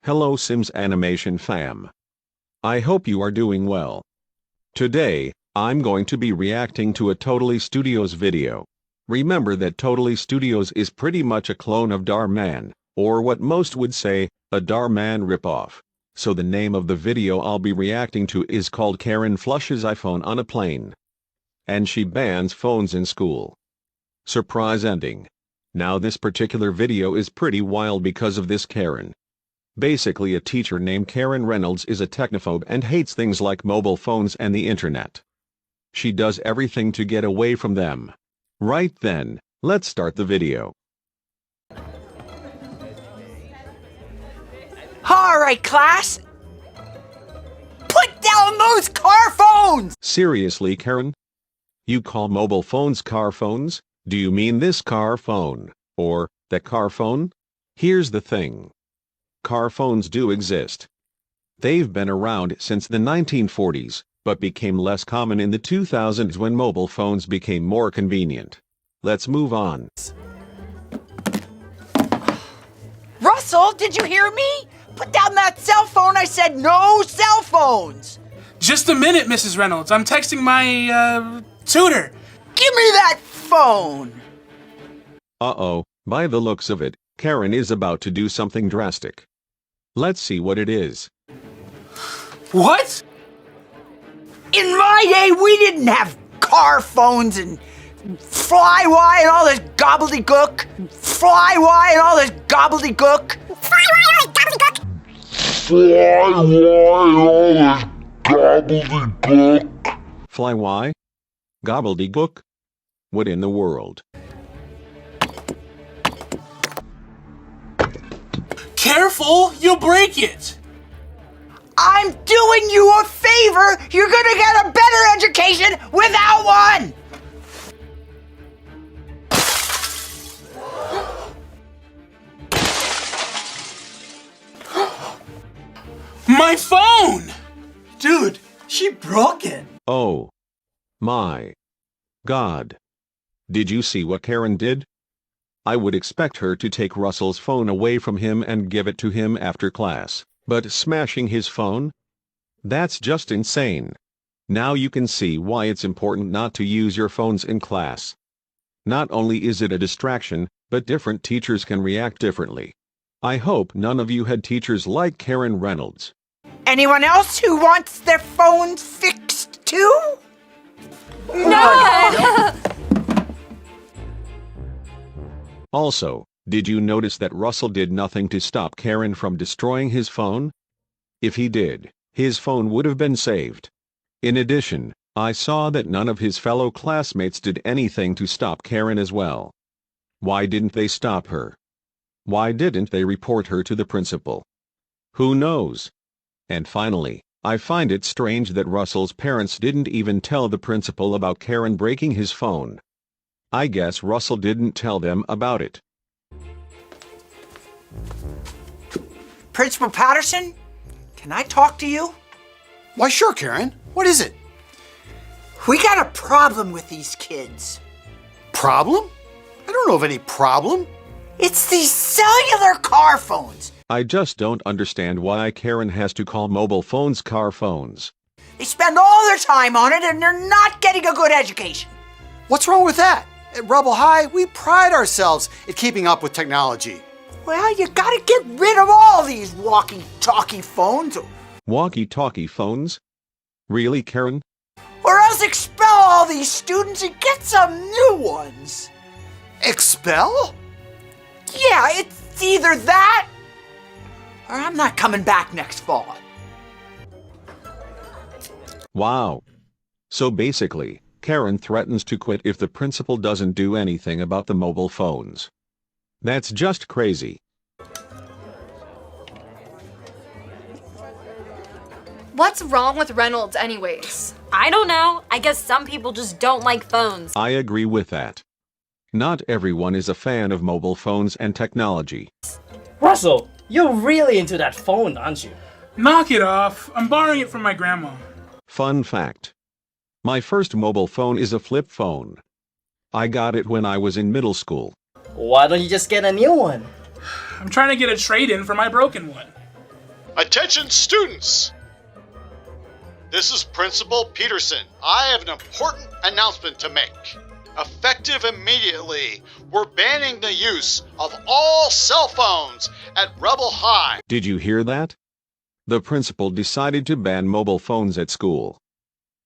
Hello Sims Animation fam. I hope you are doing well. Today, I'm going to be reacting to a Totally Studios video. Remember that Totally Studios is pretty much a clone of Dhar Mann, or what most would say, a Dhar Mann ripoff. So the name of the video I'll be reacting to is called Karen Flushes iPhone on a Plane. And she bans phones in school. Surprise ending. Now this particular video is pretty wild because of this Karen. Basically, a teacher named Karen Reynolds is a technophobe and hates things like mobile phones and the internet. She does everything to get away from them. Right then, let's start the video. Alright, class! Put down those car phones! Seriously, Karen? You call mobile phones car phones? Do you mean this car phone? Or that car phone? Here's the thing. Car phones do exist. They've been around since the 1940s, but became less common in the 2000s when mobile phones became more convenient. Let's move on. Russell, did you hear me? Put down that cell phone. I said no cell phones. Just a minute, Mrs. Reynolds. I'm texting my, tutor. Give me that phone. Uh-oh, by the looks of it, Karen is about to do something drastic. Let's see what it is. What? In my day, we didn't have car phones and fly-why and all this gobbledygook. Fly-why and all this gobbledygook. Fly-why and all this gobbledygook. Fly why? Gobbledygook? What in the world? Careful, you'll break it. I'm doing you a favor. You're gonna get a better education without one. My phone! Dude, she broke it. Oh. My. God. Did you see what Karen did? I would expect her to take Russell's phone away from him and give it to him after class, but smashing his phone? That's just insane. Now you can see why it's important not to use your phones in class. Not only is it a distraction, but different teachers can react differently. I hope none of you had teachers like Karen Reynolds. Anyone else who wants their phones fixed too? No! Also, did you notice that Russell did nothing to stop Karen from destroying his phone? If he did, his phone would have been saved. In addition, I saw that none of his fellow classmates did anything to stop Karen as well. Why didn't they stop her? Why didn't they report her to the principal? Who knows? And finally, I find it strange that Russell's parents didn't even tell the principal about Karen breaking his phone. I guess Russell didn't tell them about it. Principal Patterson, can I talk to you? Why, sure, Karen. What is it? We got a problem with these kids. Problem? I don't know of any problem. It's these cellular car phones. I just don't understand why Karen has to call mobile phones car phones. They spend all their time on it and they're not getting a good education. What's wrong with that? At Rebel High, we pride ourselves at keeping up with technology. Well, you gotta get rid of all these walkie-talkie phones. Walkie-talkie phones? Really, Karen? Or else expel all these students and get some new ones. Expel? Yeah, it's either that or I'm not coming back next fall. Wow. So basically, Karen threatens to quit if the principal doesn't do anything about the mobile phones. That's just crazy. What's wrong with Reynolds anyways? I don't know. I guess some people just don't like phones. I agree with that. Not everyone is a fan of mobile phones and technology. Russell, you're really into that phone, aren't you? Knock it off. I'm borrowing it from my grandma. Fun fact. My first mobile phone is a flip phone. I got it when I was in middle school. Why don't you just get a new one? I'm trying to get a trade-in for my broken one. Attention students! This is Principal Peterson. I have an important announcement to make. Effective immediately, we're banning the use of all cell phones at Rebel High. Did you hear that? The principal decided to ban mobile phones at school.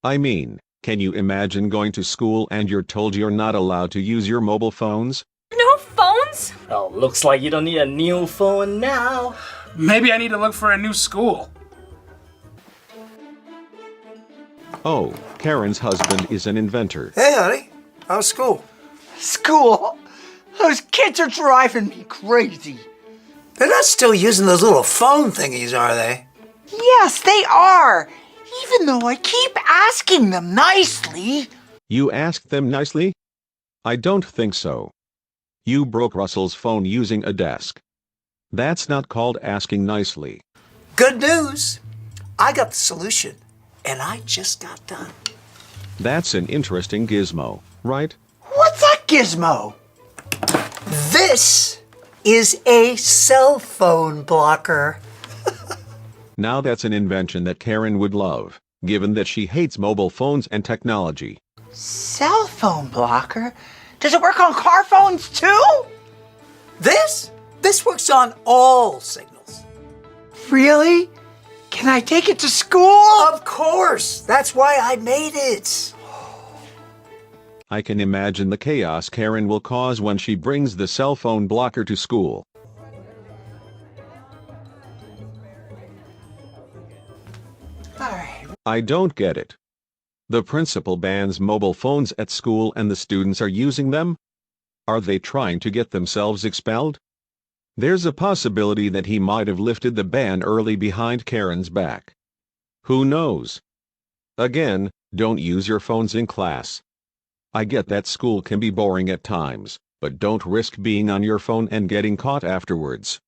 I mean, can you imagine going to school and you're told you're not allowed to use your mobile phones? No phones? Oh, looks like you don't need a new phone now. Maybe I need to look for a new school. Oh, Karen's husband is an inventor. Hey, honey. How's school? School? Those kids are driving me crazy. They're not still using those little phone thingies, are they? Yes, they are. Even though I keep asking them nicely. You asked them nicely? I don't think so. You broke Russell's phone using a desk. That's not called asking nicely. Good news. I got the solution, and I just got done. That's an interesting gizmo, right? What's that gizmo? This is a cell phone blocker. Now that's an invention that Karen would love, given that she hates mobile phones and technology. Cell phone blocker? Does it work on car phones too? This works on all signals. Really? Can I take it to school? Of course. That's why I made it. I can imagine the chaos Karen will cause when she brings the cell phone blocker to school. All right. I don't get it. The principal bans mobile phones at school and the students are using them? Are they trying to get themselves expelled? There's a possibility that he might have lifted the ban early behind Karen's back. Who knows? Again, don't use your phones in class. I get that school can be boring at times, but don't risk being on your phone and getting caught afterwards.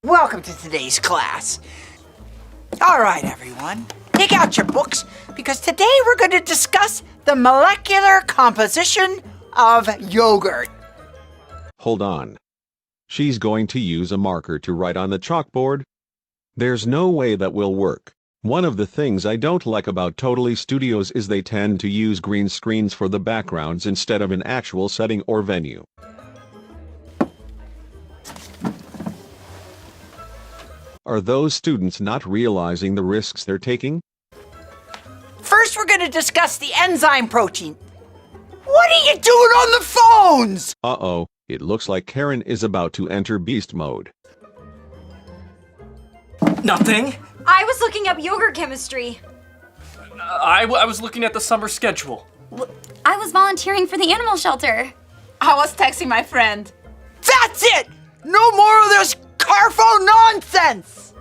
Welcome to today's class. All right, everyone. Take out your books, because today we're going to discuss the molecular composition of yogurt. Hold on. She's going to use a marker to write on the chalkboard? There's no way that will work. One of the things I don't like about Totally Studios is they tend to use green screens for the backgrounds instead of an actual setting or venue. Are those students not realizing the risks they're taking? First, we're going to discuss the enzyme protein. What are you doing on the phones? Uh-oh, it looks like Karen is about to enter beast mode. Nothing. I was looking up yogurt chemistry. I was looking at the summer schedule. I was volunteering for the animal shelter. I was texting my friend. That's it! No more of this car phone nonsense!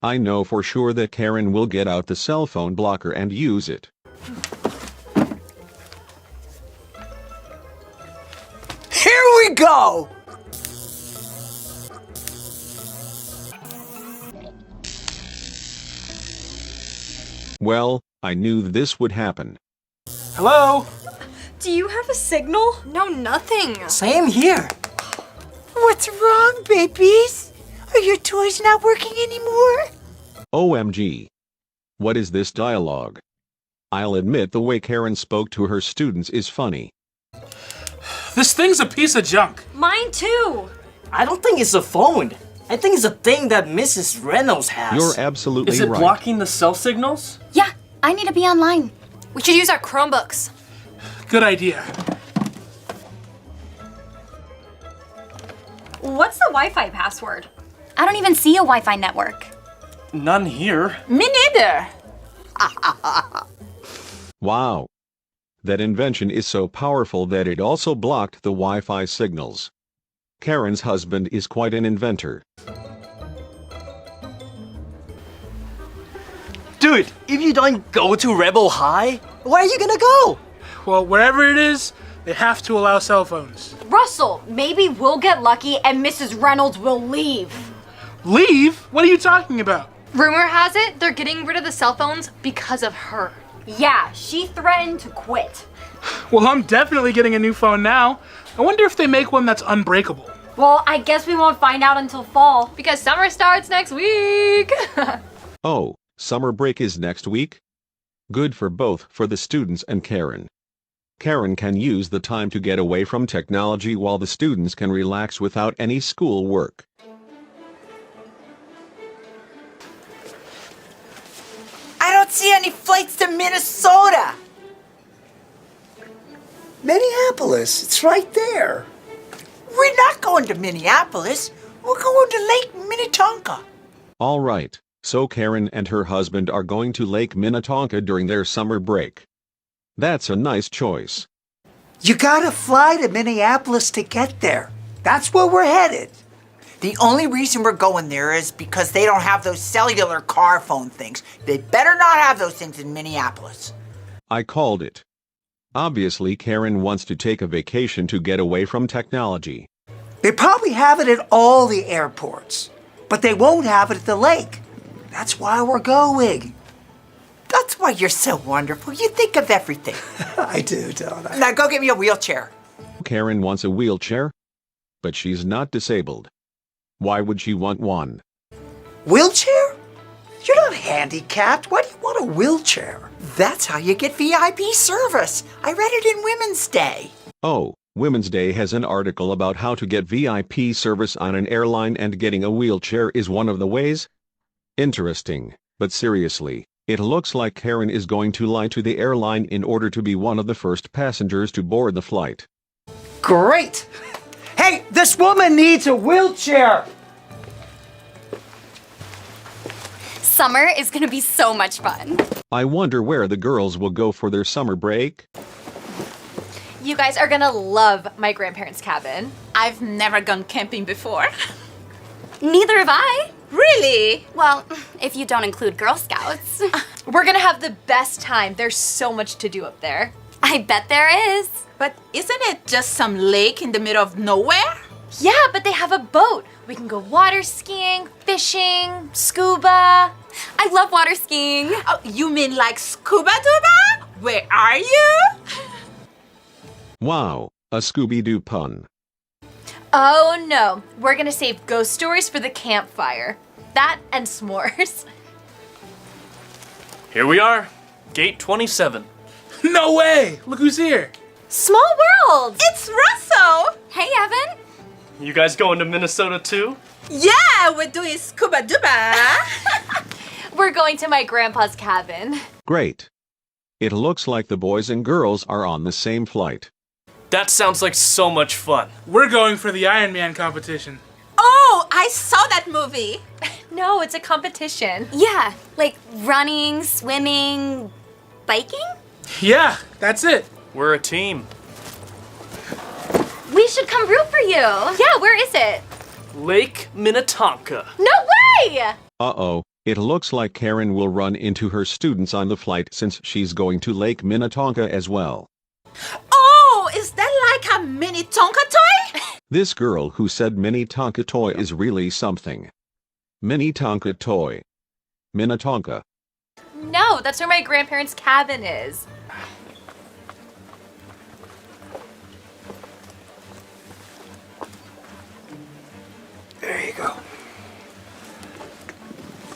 I know for sure that Karen will get out the cell phone blocker and use it. Here we go! Well, I knew this would happen. Hello? Do you have a signal? No, nothing. Same here. What's wrong, babies? Are your toys not working anymore? OMG. What is this dialogue? I'll admit the way Karen spoke to her students is funny. This thing's a piece of junk. Mine too. I don't think it's a phone. I think it's a thing that Mrs. Reynolds has. You're absolutely Is it right. blocking the cell signals? Yeah, I need to be online. We should use our Chromebooks. Good idea. What's the Wi-Fi password? I don't even see a Wi-Fi network. None here. Me neither. Wow. That invention is so powerful that it also blocked the Wi-Fi signals. Karen's husband is quite an inventor. Dude, if you don't go to Rebel High, where are you gonna go? Well, wherever it is, they have to allow cell phones. Russell, maybe we'll get lucky and Mrs. Reynolds will leave. Leave? What are you talking about? Rumor has it they're getting rid of the cell phones because of her. Yeah, she threatened to quit. Well, I'm definitely getting a new phone now. I wonder if they make one that's unbreakable. Well, I guess we won't find out until fall. Because summer starts next week. Oh, summer break is next week? Good for both for the students and Karen. Karen can use the time to get away from technology while the students can relax without any school work. I don't see any flights to Minnesota. Minneapolis, it's right there. We're not going to Minneapolis. We're going to Lake Minnetonka. All right, so Karen and her husband are going to Lake Minnetonka during their summer break. That's a nice choice. You gotta fly to Minneapolis to get there. That's where we're headed. The only reason we're going there is because they don't have those cellular car phone things. They better not have those things in Minneapolis. I called it. Obviously, Karen wants to take a vacation to get away from technology. They probably have it at all the airports, but they won't have it at the lake. That's why we're going. That's why you're so wonderful. You think of everything. I do, don't I? Now go get me a wheelchair. Karen wants a wheelchair, but she's not disabled. Why would she want one? Wheelchair? You're not handicapped. Why do you want a wheelchair? That's how you get VIP service. I read it in Women's Day. Oh, Women's Day has an article about how to get VIP service on an airline, and getting a wheelchair is one of the ways? Interesting, but seriously, it looks like Karen is going to lie to the airline in order to be one of the first passengers to board the flight. Great! Hey, this woman needs a wheelchair! Summer is gonna be so much fun. I wonder where the girls will go for their summer break. You guys are gonna love my grandparents' cabin. I've never gone camping before. Neither have I. Really? Well, if you don't include Girl Scouts. We're gonna have the best time. There's so much to do up there. I bet there is. But isn't it just some lake in the middle of nowhere? Yeah, but they have a boat. We can go water skiing, fishing, scuba. I love water skiing. Oh, you mean like scuba duba? Where are you? Wow, a Scooby-Doo pun. Oh no, we're gonna save ghost stories for the campfire. That and s'mores. Here we are, gate 27. No way! Look who's here. Small world! It's Russell! Hey, Evan. You guys going to Minnesota too? Yeah, we're doing scuba duba. We're going to my grandpa's cabin. Great. It looks like the boys and girls are on the same flight. That sounds like so much fun. We're going for the Iron Man competition. Oh, I saw that movie. No, it's a competition. Yeah, like running, swimming, biking? Yeah, that's it. We're a team. We should come root for you. Yeah, where is it? Lake Minnetonka. No way! Uh-oh, it looks like Karen will run into her students on the flight since she's going to Lake Minnetonka as well. Oh, is that like a mini Tonka toy? This girl who said Minnetonka toy is really something. Minnetonka toy. Minnetonka. No, that's where my grandparents' cabin is. There you go.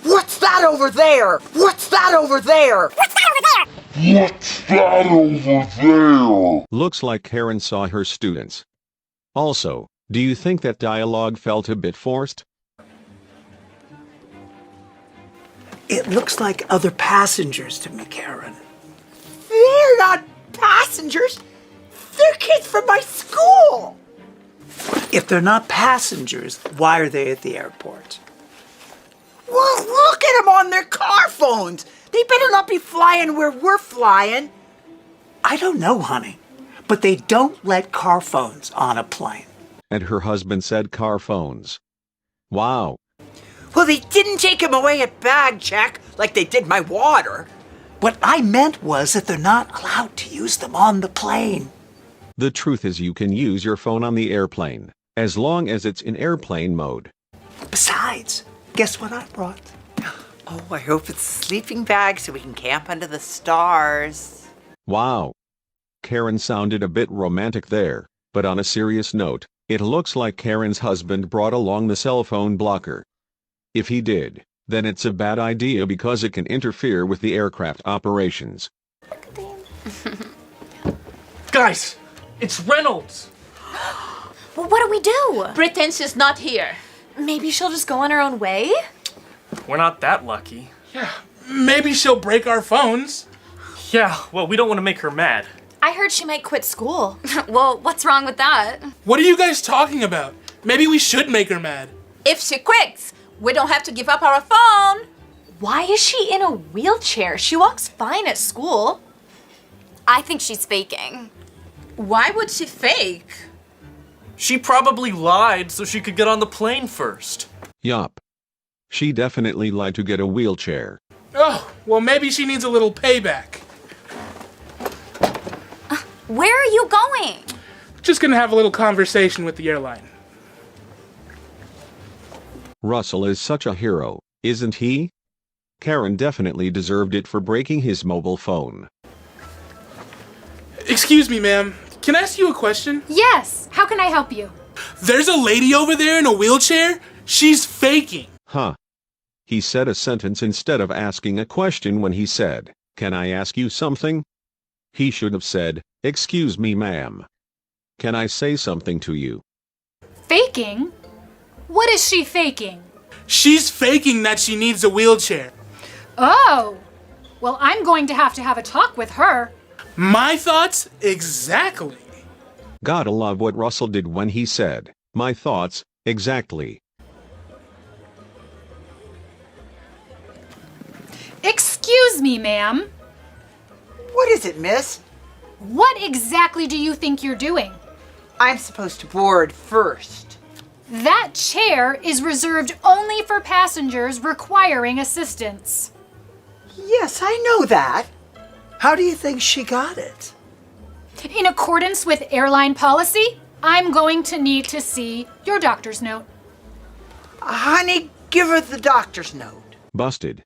What's that over there? What's that over there? What's that over there? Looks like Karen saw her students. Also, do you think that dialogue felt a bit forced? It looks like other passengers to me, Karen. They're not passengers. They're kids from my school. If they're not passengers, why are they at the airport? Well, look at them on their car phones. They better not be flying where we're flying. I don't know, honey, but they don't let car phones on a plane. And her husband said car phones. Wow. Well, they didn't take him away at bag check like they did my water. What I meant was that they're not allowed to use them on the plane. The truth is you can use your phone on the airplane, as long as it's in airplane mode. Besides, guess what I brought? Oh, I hope it's a sleeping bag so we can camp under the stars. Wow. Karen sounded a bit romantic there, but on a serious note, It looks like Karen's husband brought along the cell phone blocker. If he did, then it's a bad idea because it can interfere with the aircraft operations. Guys, it's Reynolds! Well, what do we do? Pretend she's not here. Maybe she'll just go on her own way? We're not that lucky. Yeah, maybe she'll break our phones. Yeah, well, we don't want to make her mad. I heard she might quit school. Well, what's wrong with that? What are you guys talking about? Maybe we should make her mad. If she quits, we don't have to give up our phone. Why is she in a wheelchair? She walks fine at school. I think she's faking. Why would she fake? She probably lied so she could get on the plane first. Yup. She definitely lied to get a wheelchair. Oh, well, maybe she needs a little payback. Where are you going? Just gonna have a little conversation with the airline. Russell is such a hero, isn't he? Karen definitely deserved it for breaking his mobile phone. Excuse me, ma'am. Can I ask you a question? Yes. How can I help you? There's a lady over there in a wheelchair. She's faking. Huh. He said a sentence instead of asking a question when he said, "Can I ask you something?" He should have said, "Excuse me, ma'am. Can I say something to you?" Faking? What is she faking? She's faking that she needs a wheelchair. Oh. Well, I'm going to have a talk with her. My thoughts? Exactly. Gotta love what Russell did when he said, "My thoughts, exactly." Excuse me, ma'am. What is it, miss? What exactly do you think you're doing? I'm supposed to board first. That chair is reserved only for passengers requiring assistance. Yes, I know that. How do you think she got it? In accordance with airline policy, I'm going to need to see your doctor's note. Honey, give her the doctor's note. Busted.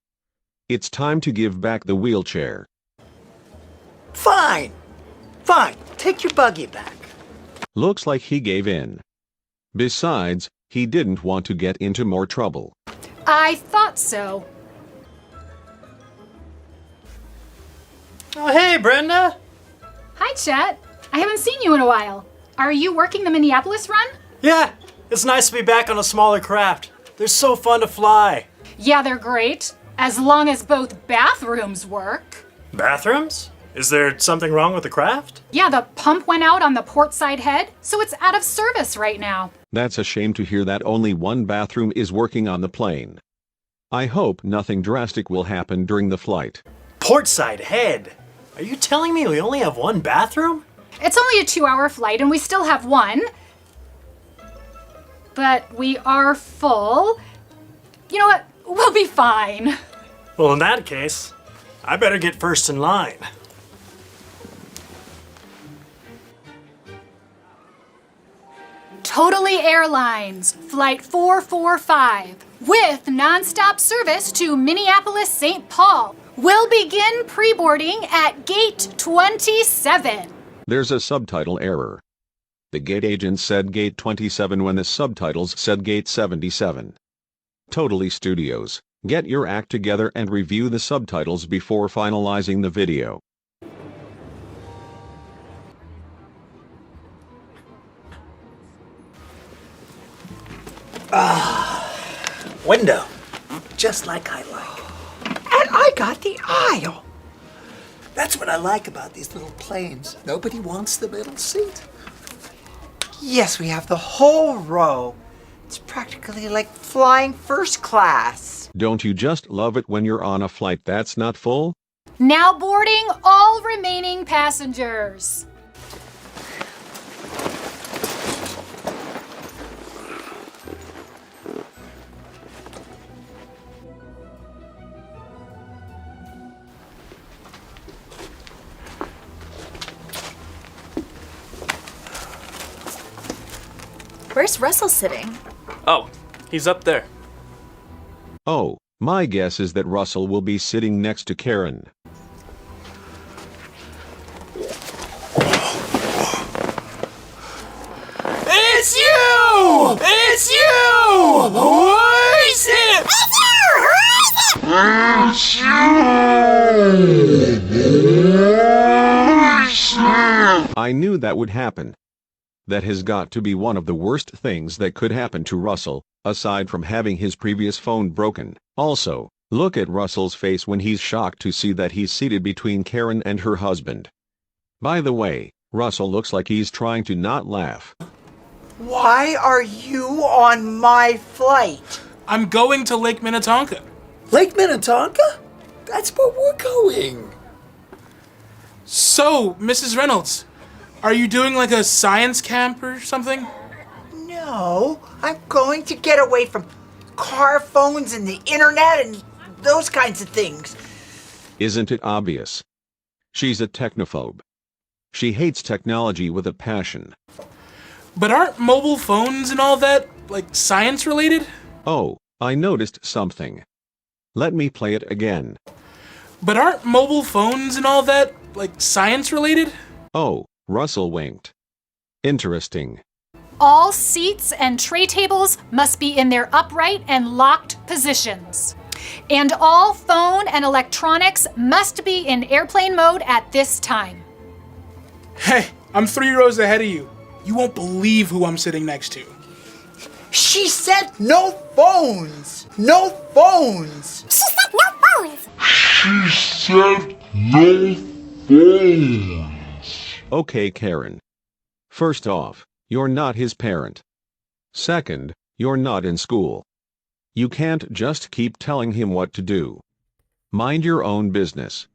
It's time to give back the wheelchair. Fine. Fine. Take your buggy back. Looks like he gave in. Besides, he didn't want to get into more trouble. I thought so. Oh, hey, Brenda. Hi, Chet. I haven't seen you in a while. Are you working the Minneapolis run? Yeah, it's nice to be back on a smaller craft. They're so fun to fly. Yeah, they're great. As long as both bathrooms work. Bathrooms? Is there something wrong with the craft? Yeah, the pump went out on the port side head, so it's out of service right now. That's a shame to hear that only one bathroom is working on the plane. I hope nothing drastic will happen during the flight. Port side head? Are you telling me we only have one bathroom? It's only a 2-hour flight and we still have one. But we are full. You know what? We'll be fine. Well, in that case, I better get first in line. Totally Airlines, Flight 445, with nonstop service to Minneapolis-St. Paul, will begin pre-boarding at Gate 27. There's a subtitle error. The gate agent said Gate 27 when the subtitles said Gate 77. Totally Studios, get your act together and review the subtitles before finalizing the video. Window. Just like I like. And I got the aisle. That's what I like about these little planes. Nobody wants the middle seat. Yes, we have the whole row. It's practically like flying first class. Don't you just love it when you're on a flight that's not full? Now boarding all remaining passengers. Where's Russell sitting? Oh, he's up there. Oh, my guess is that Russell will be sitting next to Karen. It's It's you! It's you! Who is it? It's you! I knew that would happen. That has got to be one of the worst things that could happen to Russell, aside from having his previous phone broken. Also, look at Russell's face when he's shocked to see that he's seated between Karen and her husband. By the way, Russell looks like he's trying to not laugh. Why are you on my flight? I'm going to Lake Minnetonka. Lake Minnetonka? That's where we're going. So, Mrs. Reynolds, are you doing like a science camp or something? No, I'm going to get away from car phones and the internet and those kinds of things. Isn't it obvious? She's a technophobe. She hates technology with a passion. But aren't mobile phones and all that, like, science related? Oh, I noticed something. Let me play it again. But aren't mobile phones and all that, like, science related? Oh, Russell winked. Interesting. All seats and tray tables must be in their upright and locked positions. And all phone and electronics must be in airplane mode at this time. Hey, I'm 3 rows ahead of you. You won't believe who I'm sitting next to. She said no phones! No phones! She said no phones! Okay, Karen. First off, you're not his parent. Second, you're not in school. You can't just keep telling him what to do. Mind your own business.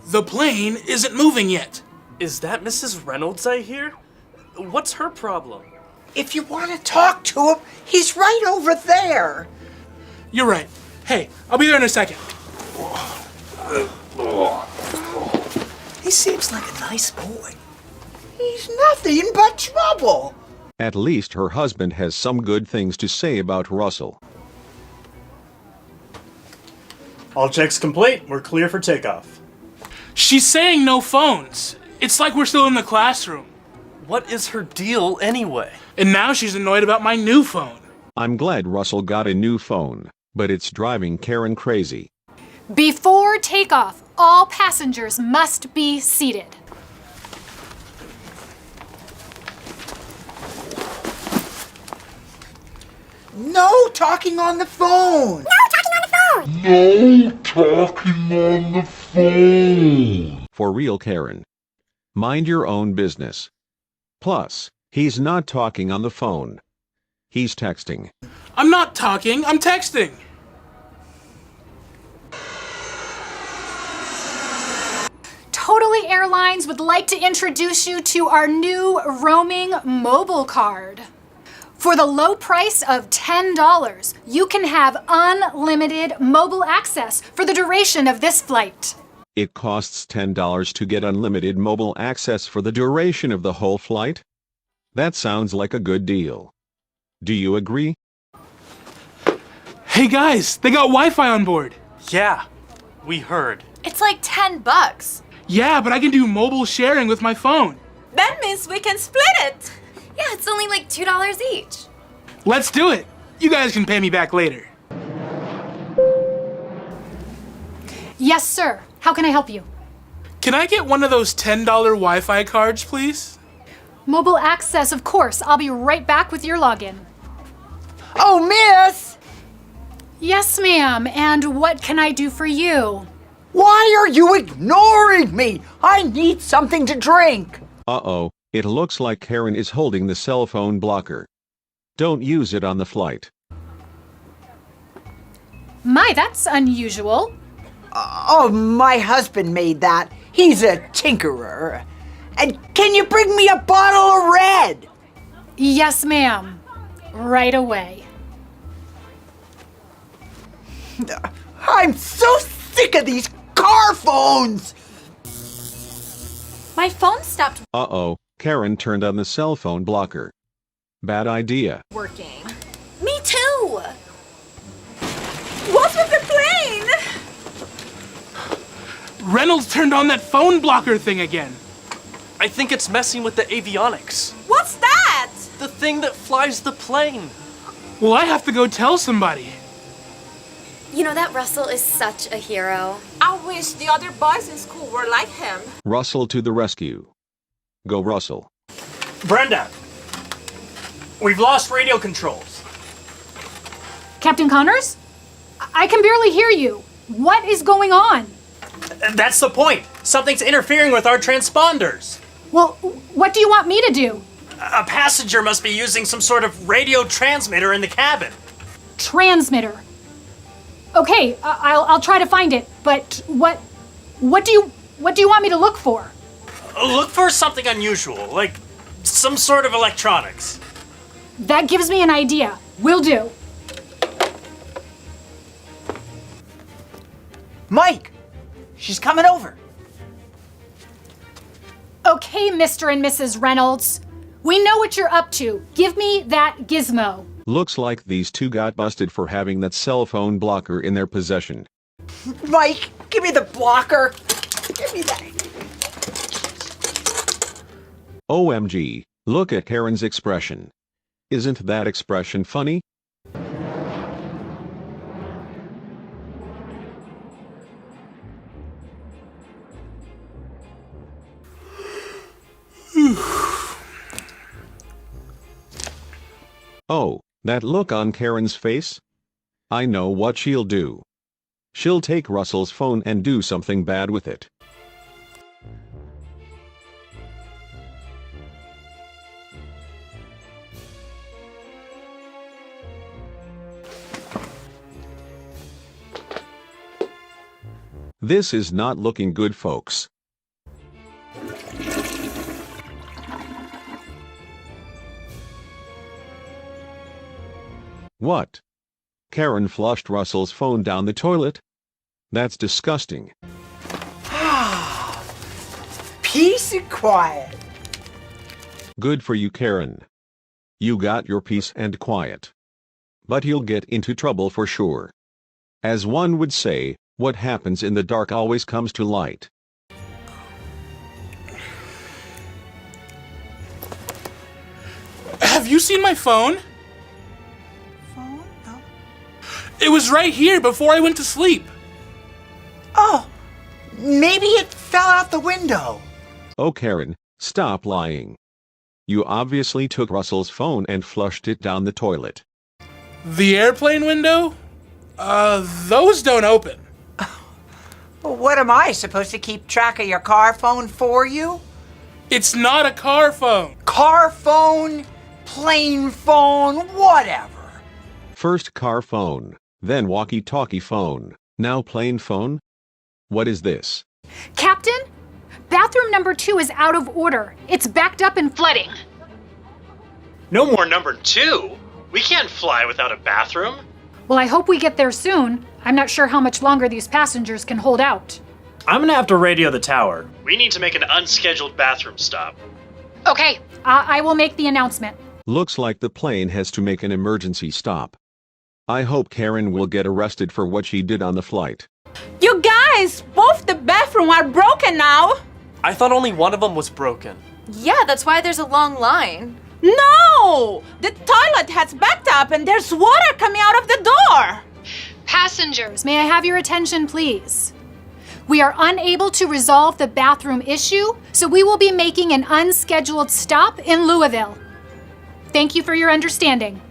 The plane isn't moving yet. Is that Mrs. Reynolds I hear? What's her problem? If you want to talk to him, he's right over there. You're right. Hey, I'll be there in a second. He seems like a nice boy. He's nothing but trouble. At least her husband has some good things to say about Russell. All checks complete. We're clear for takeoff. She's saying no phones. It's like we're still in the classroom. What is her deal anyway? And now she's annoyed about my new phone. I'm glad Russell got a new phone, but it's driving Karen crazy. Before takeoff, all passengers must be seated. No talking on the phone. No talking on the phone. For real, Karen. Mind your own business. Plus, he's not talking on the phone. He's texting. I'm not talking, I'm texting. Totally Airlines would like to introduce you to our new roaming mobile card. For the low price of $10, you can have unlimited mobile access for the duration of this flight. It costs $10 to get unlimited mobile access for the duration of the whole flight? That sounds like a good deal. Do you agree? Hey guys, they got Wi-Fi on board. Yeah, we heard. It's like $10. Yeah, but I can do mobile sharing with my phone. That means we can split it. Yeah, it's only like $2 each. Let's do it. You guys can pay me back later. Yes, sir. How can I help you? Can I get one of those $10 Wi-Fi cards, please? Mobile access, of course. I'll be right back with your login. Oh, miss! Yes, ma'am. And what can I do for you? Why are you ignoring me? I need something to drink. Uh-oh, it looks like Karen is holding the cell phone blocker. Don't use it on the flight. My, that's unusual. Oh, my husband made that. He's a tinkerer. And can you bring me a bottle of red? Yes, ma'am. Right away. I'm so sick of these car phones! My phone stopped Uh-oh, Karen turned on the cell phone blocker. Bad idea. working. Me too. What's with the plane? Reynolds turned on that phone blocker thing again. I think it's messing with the avionics. What's that? The thing thing that flies the plane. Well, I have to go tell somebody. You know that Russell is such a hero. I wish the other boys in school were like him. Russell to the rescue. Go Russell. Brenda! We've lost radio controls. Captain Connors? I can barely hear you. What is going on? That's the point. Something's interfering with our transponders. Well, what do you want me to do? A passenger must be using some sort of radio transmitter in the cabin. Transmitter. Okay, I'll try to find it. But what do you want me to look for? Look for something unusual, like some sort of electronics. That gives me an idea. Will do. Mike, she's coming over. Okay, Mr. and Mrs. Reynolds. We know what you're up to. Give me that gizmo. Looks like these two got busted for having that cell phone blocker in their possession. Mike, give me the blocker. Give me that. OMG, look at Karen's expression. Isn't that expression funny? Oh, that look on Karen's face? I know what she'll do. She'll take Russell's phone and do something bad with it. This is not looking good, folks. What? Karen flushed Russell's phone down the toilet? That's disgusting. Peace and quiet. Good for you, Karen. You got your peace and quiet. But you'll get into trouble for sure. As one would say, what happens in the dark always comes to light. Have you seen my phone? It was right here before I went to sleep. Oh, maybe it fell out the window. Oh, Karen, stop lying. You obviously took Russell's phone and flushed it down the toilet. The airplane window? Those don't open. Well, what am I supposed to keep track of your car phone for you? It's not a car phone. Car phone, plane phone, whatever. First car phone, then walkie-talkie phone, now plane phone? What is this? Captain, bathroom number 2 is out of order. It's backed up and flooding. No more number 2. We can't fly without a bathroom. Well, I hope we get there soon. I'm not sure how much longer these passengers can hold out. I'm gonna have to radio the tower. We need to make an unscheduled bathroom stop. Okay, I will make the announcement. Looks like the plane has to make an emergency stop. I hope Karen will get arrested for what she did on the flight. You guys, both the bathroom are broken now. I thought only one of them was broken. Yeah, that's why there's a long line. No! The toilet has backed up and there's water coming out of the door. Passengers, may I have your attention, please? We are unable to resolve the bathroom issue, so we will be making an unscheduled stop in Louisville. Thank you for your understanding.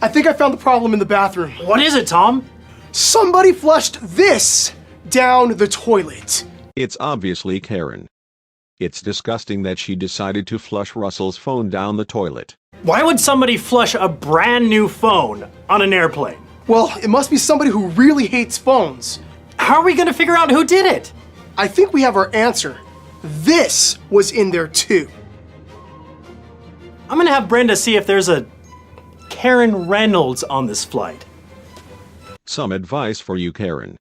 I think I found the problem in the bathroom. What is it, Tom? Somebody flushed this down the toilet. It's obviously Karen. It's disgusting that she decided to flush Russell's phone down the toilet. Why would somebody flush a brand new phone on an airplane? Well, it must be somebody who really hates phones. How are we gonna figure out who did it? I think we have our answer. This was in there too. I'm gonna have Brenda see if there's a Karen Reynolds on this flight. Some advice for you, Karen.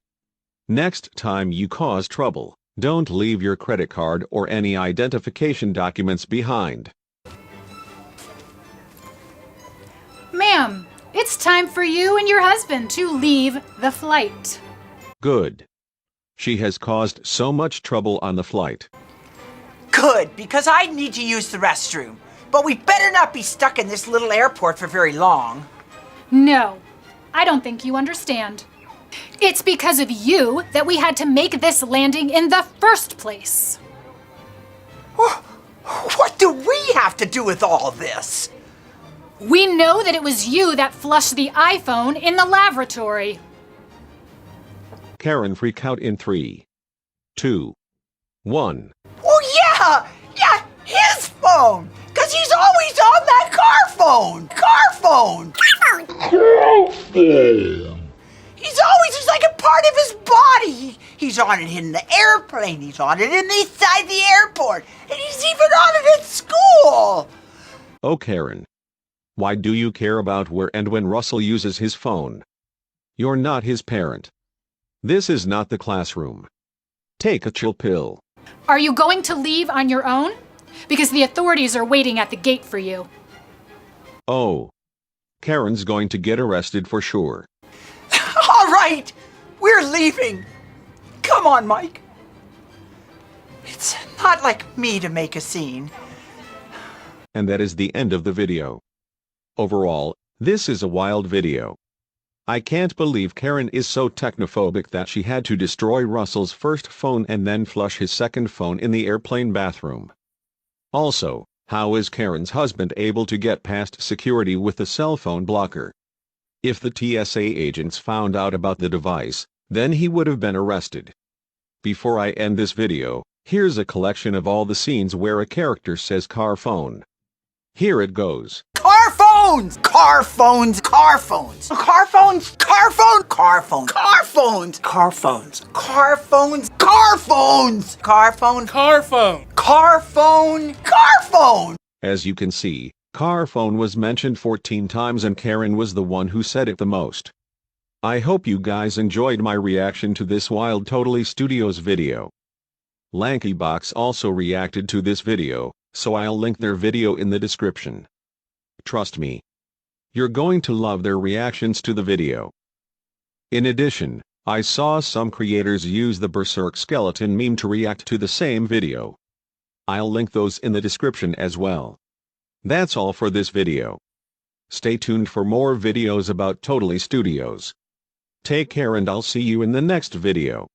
Next time you cause trouble, don't leave your credit card or any identification documents behind. Ma'am, it's time for you and your husband to leave the flight. Good. She has caused so much trouble on the flight. Good, because I need to use the restroom. But we better not be stuck in this little airport for very long. No, I don't think you understand. It's because of you that we had to make this landing in the first place. What do we have to do with all this? We know that it was you that flushed the iPhone in the lavatory. Karen freak out in 3, 2, 1. Oh, yeah! Yeah, his phone! Because he's always on that car phone! Car phone! Car phone! Car phone! He's always just like a part of his body. He's on it in the airplane. He's on it inside the airport. And he's even on it at school. Oh, Karen. Why do you care about where and when Russell uses his phone? You're not his parent. This is not the classroom. Take a chill pill. Are you going to leave on your own? Because the authorities are waiting at the gate for you. Oh. Karen's going to get arrested for sure. All right, we're leaving. Come on, Mike. It's not like me to make a scene. And that is the end of the video. Overall, this is a wild video. I can't believe Karen is so technophobic that she had to destroy Russell's first phone and then flush his second phone in the airplane bathroom. Also, how is Karen's husband able to get past security with the cell phone blocker? If the TSA agents found out about the device, then he would have been arrested. Before I end this video, here's a collection of all the scenes where a character says car phone. Here it goes. Car phones! Car phones! Car phones! Car phones! Car phone! Car phone! Car phones! Car phones. Car phones! Car phones! Car phone! Car phone. Car phone! Car phone! As you can see, car phone was mentioned 14 times and Karen was the one who said it the most. I hope you guys enjoyed my reaction to this Wild Totally Studios video. Lankybox also reacted to this video, so I'll link their video in the description. Trust me. You're going to love their reactions to the video. In addition, I saw some creators use the Berserk skeleton meme to react to the same video. I'll link those in the description as well. That's all for this video. Stay tuned for more videos about Totally Studios. Take care and I'll see you in the next video.